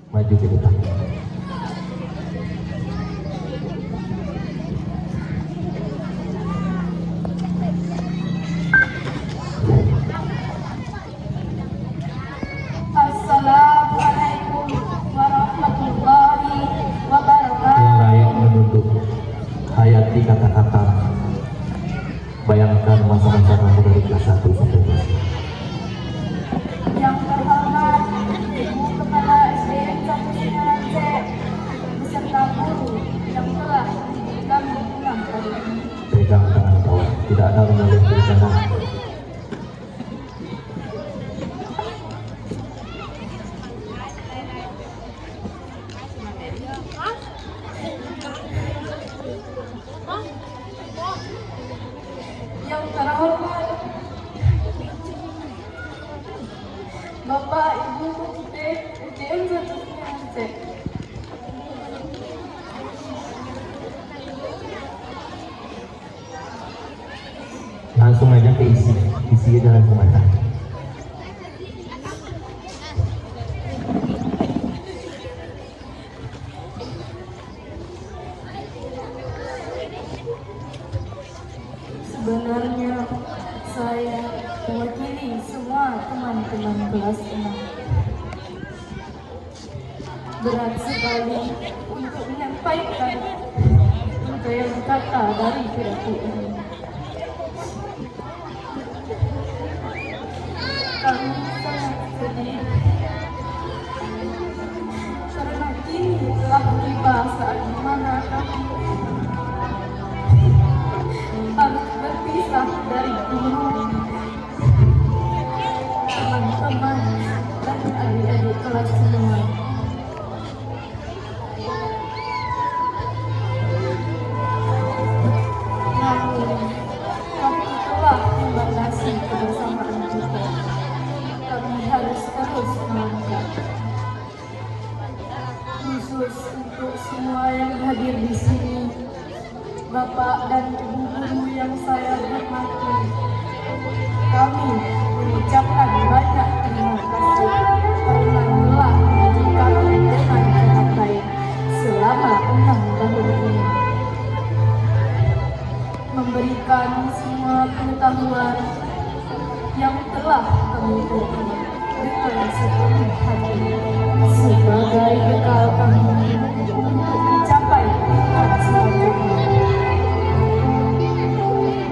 maju ke depan. Assalamualaikum warahmatullahi wabarakatuh. Yang layak menunduk, hayati kata-kata, bayangkan masa-masa kamu dari kelas 1 sampai kelas 5. Yang terhormat Ibu Kepala SDN 1 Sinarance beserta guru yang telah memberikan dukungan pada ini. Pegang tangan kawan, tidak ada menoleh kiri kanan. Yang terhormat Bapak Ibu Komite SDN 1 Sinarance. Langsung aja ke isi aja langsung aja. Sebenarnya saya mewakili semua teman-teman kelas 6. Berat sekali untuk menyampaikan rangkaian kata dari pidato ini. Kami sangat sedih karena kini telah tiba saat di mana kami harus berpisah dari guru, teman-teman, dan adik-adik kelas semua. Namun, kami telah membatasi kebersamaan kita. Kami harus terus melangkah. Khusus untuk semua yang hadir di sini, Bapak dan Ibu guru yang saya hormati, kami mengucapkan banyak terima kasih karena telah mendidik kami dengan sangat baik selama 6 tahun ini. Memberikan semua pengetahuan yang telah kami terima dengan sepenuh hati sebagai bekal kami untuk mencapai tingkat selanjutnya.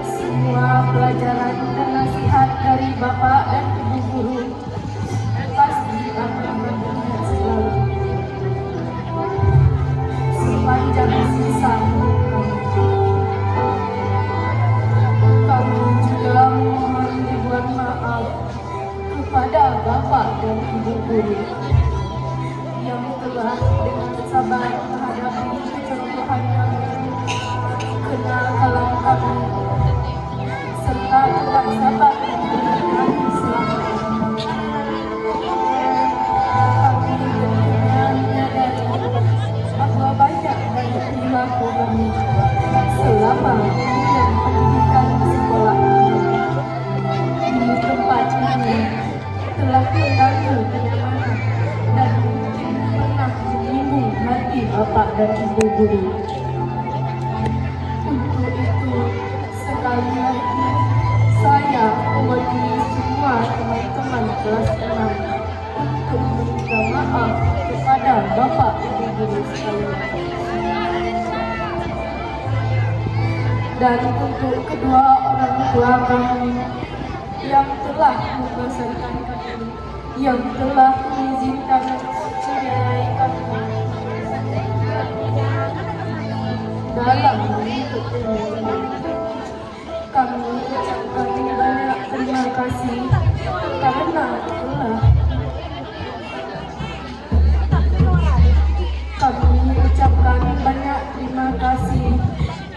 Semua pelajaran dan nasihat dari Bapak dan Ibu guru pasti akan mengingat selalu sepanjang sisa hidup kami. Kami juga memohon ribuan maaf kepada Bapak dan Ibu guru yang telah dengan sabar menghadapi kecerobohan kami, kenakalan kami, serta tetap sabar mendidik kami selama ini. Kami tentunya menyadari bahwa banyak dari perilaku kami selama mengenyam pendidikan di sekolah ini di tempat ini telah mengganggu kenyamanan dan mungkin pernah menyinggung hati Bapak dan Ibu guru. Untuk itu, sekali lagi saya mewakili semua teman-teman kelas 6 untuk meminta maaf kepada Bapak Ibu guru sekalian. Dan untuk kedua orang tua kami yang telah membesarkan kami, yang telah mengizinkan menilai kami dalam menuntut ilmu, kami ucapkan banyak terima kasih karena telah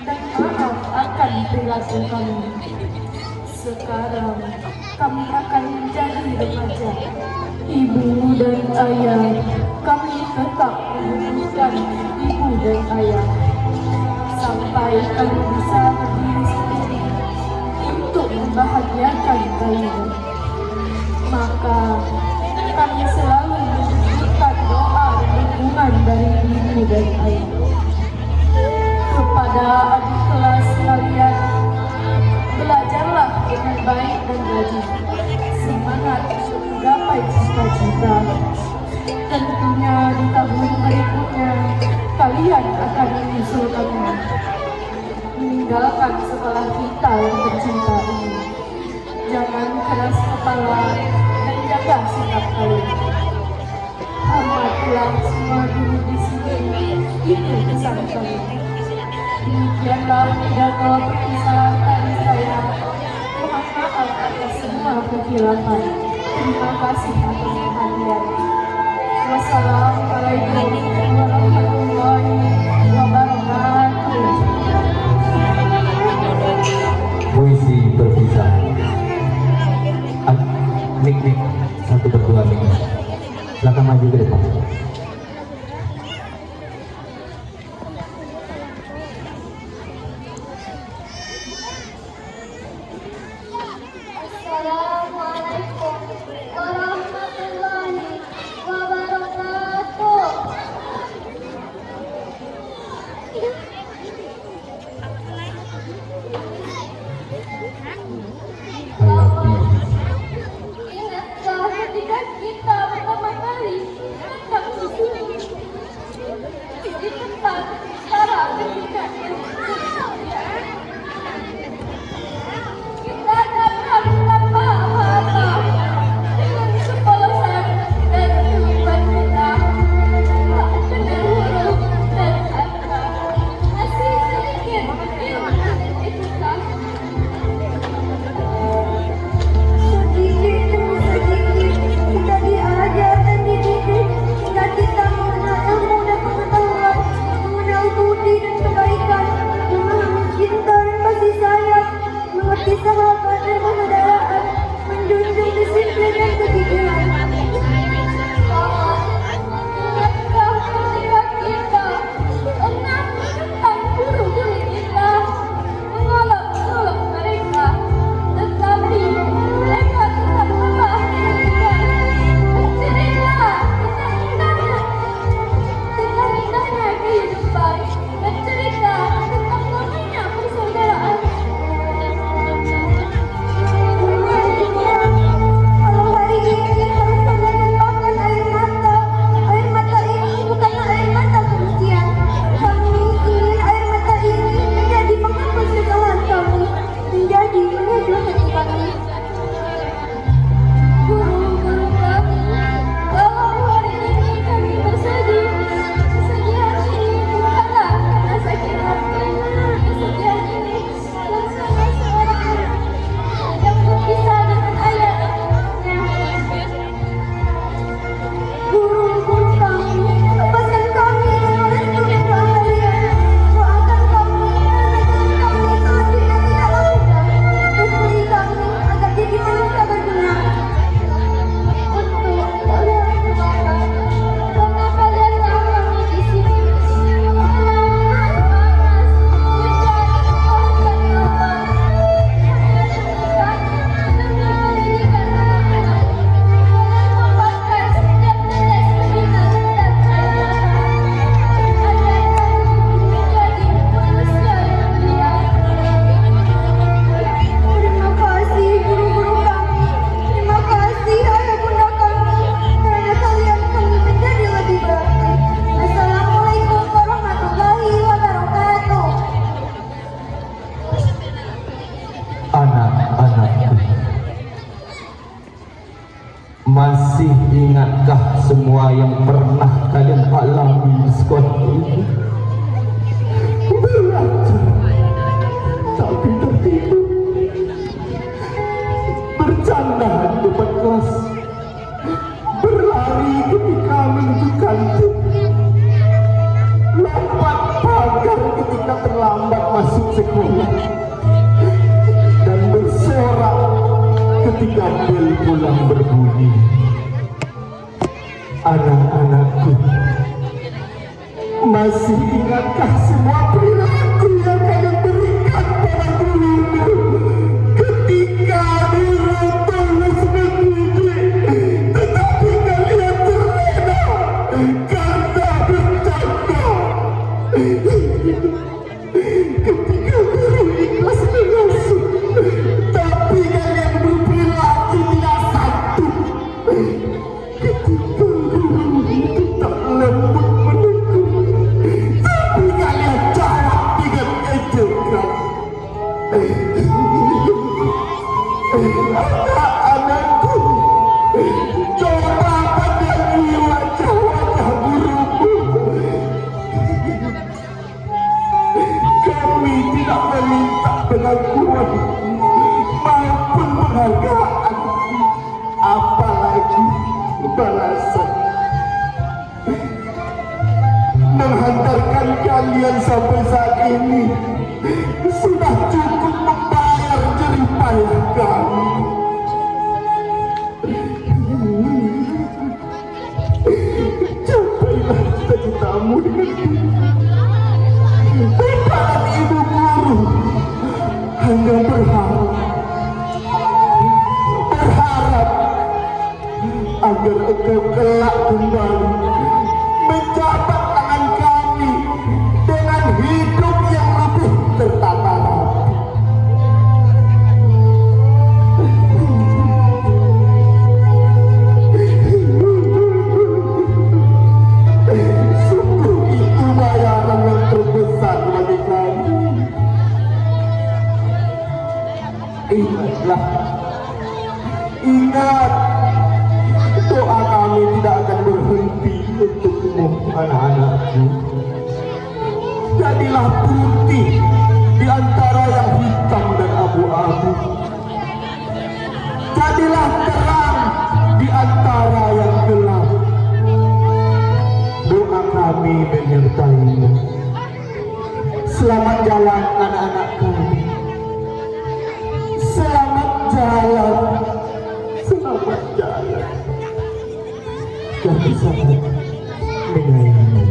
dan maaf akan perilaku kami. Sekarang kami akan menjadi remaja. Ibu dan ayah, kami tetap membutuhkan ibu dan ayah sampai kami bisa berdiri sendiri untuk membahagiakan kalian. Maka kami selalu membutuhkan doa dan menyusul kami, meninggalkan sekolah kita yang tercinta ini. Jangan keras kepala dan jaga sikap kalian. Hormatilah semua guru di sini, itu pesan kami. Demikianlah pidato perpisahan dari saya. Mohon maaf atas semua kehilangan. Terima kasih atas perhatian. Wassalamualaikum warahmatullahi wabarakatuh. Puisi perpisahan. Mik, satu berdua mik. Silakan maju ke depan. Assalamualaikum warahmatullahi wabarakatuh. Ingatkah ketika kita pertama kali datang ke sini di tempat para pendidikan yang kita datang tanpa apa-apa dengan kepolosan dan kehidupan kita, tak kenal huruf dan kata, masih sedikit ilmu kita. Sedikit demi sedikit kita diajar dan dididik hingga kita mengenal ilmu dan pengetahuan, mengenal budi dan kebaikan, memahami cinta dan kasih sayang, mengerti sahabat dan persaudaraan, menjunjung disiplin dan kejujuran. Ingatkah ketika kita pernah tentang guru-guru kita, mengolok-olok mereka, tetapi mereka tetap memperhatikan, bercerita tentang indahnya kehidupan, bercerita tentang namanya persaudaraan. Kalau hari ini harus menumpahkan air mata ini bukanlah air mata kebencian. Kami ingin air mata ini menjadi penghapus kesalahan kami, menjadi penyejuk hati kami. Guru-guru kami, kalau hari ini kami bersedih, kesedihan ini bukanlah karena sakit hati. Kesedihan ini bersama seorang yang berpisah dengan ayahnya. Guru-guru kami, lepaskan kami dengan restu dan doa kalian. Doakan kami agar kami selanjutnya tidak lalaikan. Restui kami agar jadi manusia berguna. Untuk kalian semua, karena kalianlah kami di sini. Panas, hujan, bahkan gempa. Demi pendidikan anak-anak, kalian membuatkan setiap tetes pembinaan dan anak-anak agar kami menjadi manusia yang mulia. Terima kasih guru-guru kami, terima kasih ayah bunda kami, karena kalian kami menjadi lebih berakti. Assalamualaikum warahmatullahi wabarakatuh. Anak-anakku, masih ingatkah semua yang pernah kalian alami di sekolah ini? Belajar tapi tertidur, bercanda di depan kelas, berlari ketika menuju kantin, lompat pagar ketika terlambat masuk sekolah, dan bersorak ketika bel pulang berbunyi. Anak-anakku, masih ingatkah semua perilaku yang kalian berikan pada gurumu ketika guru tulis mendidik, tetapi kalian terlena karena bercanda? Ketika guru ikhlas mengasuh, tapi kalian berperilaku tidak santun. Ketika guru itu tak lembut menegur, tapi kalian kalian sampai saat ini sudah cukup membayar jerih payah kami. Capailah cita-citamu dengan Bapak dan Ibu guru hanya berharap agar engkau kelak kembali menjabat tangan kami dengan hidup yang lebih tertata rapi. Sungguh itu bayaran yang terbesar bagi kami. Ingatlah, ingat, doa kami tidak akan berhenti untukmu, anak-anakku. Jadilah putih di antara yang hitam dan abu-abu. Jadilah terang di antara yang gelap. Doa kami menyertaimu. Selamat jalan anak-anak kami. Selamat jalan. Selamat jalan. Jadi sangat menyayangi.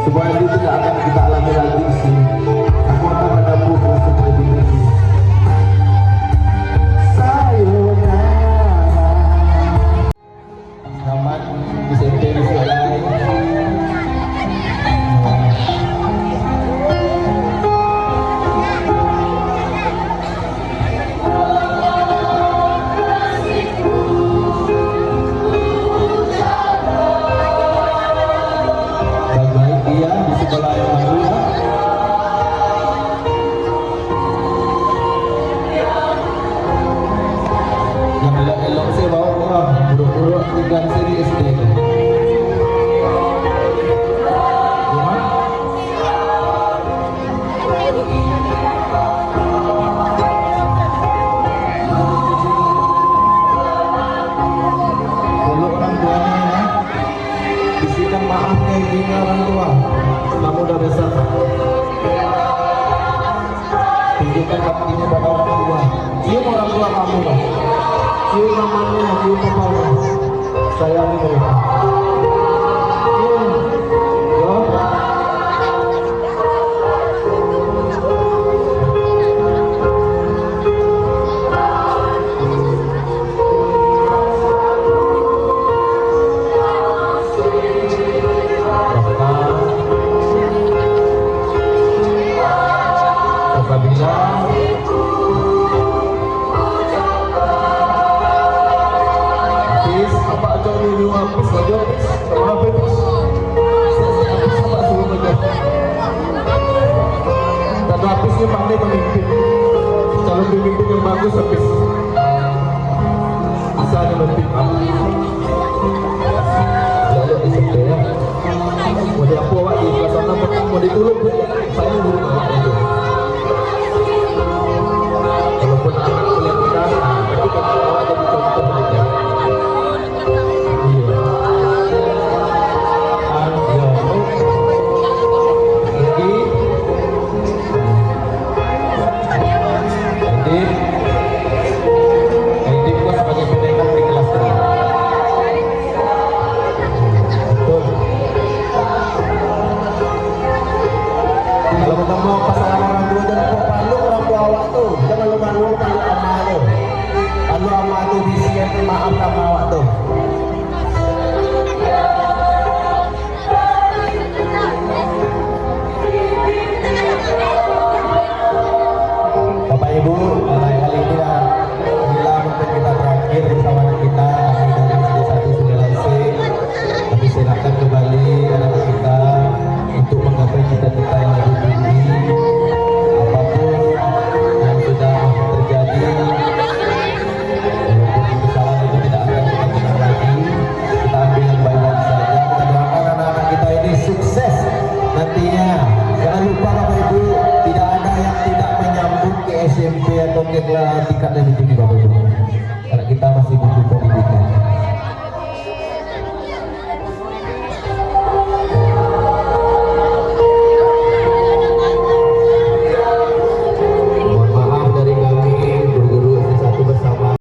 Semua itu tidak akan kita alami lagi di sini. Aku akan menempuh proses regenerasi. Sayonara. Selamat SMP Selai. Baik dia di sebelah yang lalu ya. Yang elok-elok saya bawa pulang. Buruk-buruk tinggal saya di SD. Gimana? Peluk orang tuanya ya. Bisikan maaf kayak gini orang tua. Kamu udah besar. Tunjukkan baktinya pada orang tua. Cium orang tua kamu lah. Cium mamanya, cium papanya. Sayangi mereka. Cium. Yo. Apabila habis apa aja dulu habis aja sama habis sama suruh aja dan habisnya pandai memimpin kalau pemimpin yang bagus habis bisa ada memimpin lalu disebut ya mau diapu awak di kelas 6 mau ditulung saya dulu awak itu walaupun anak kuliah kita tapi kan awak jadi contoh aja. Iya. Ayo. Lagi. Jadi gua sebagai pendekat di kelas 3. Betul. Kalau ketemu pasangan orang tua jangan kau palu orang tua awak tuh, jangan lu palu ama tuh. Palu ama tuh bisikan maaf sama awak tuh. Bapak Ibu, hal ini inilah mungkin kita terakhir bersama kita dari SD 1 Sunilasi. Kami silakan kembali anak kita untuk menggapai cita-cita yang lebih tinggi. Apapun yang sudah terjadi, walaupun kesalahan itu tidak akan kita kenal lagi, kita ambil yang baik-baik saja. Kita doakan anak-anak kita ini sukses nantinya. Jangan lupa Bapak Ibu, tidak ada yang tidak menyambut ke SMP atau ke tingkat lebih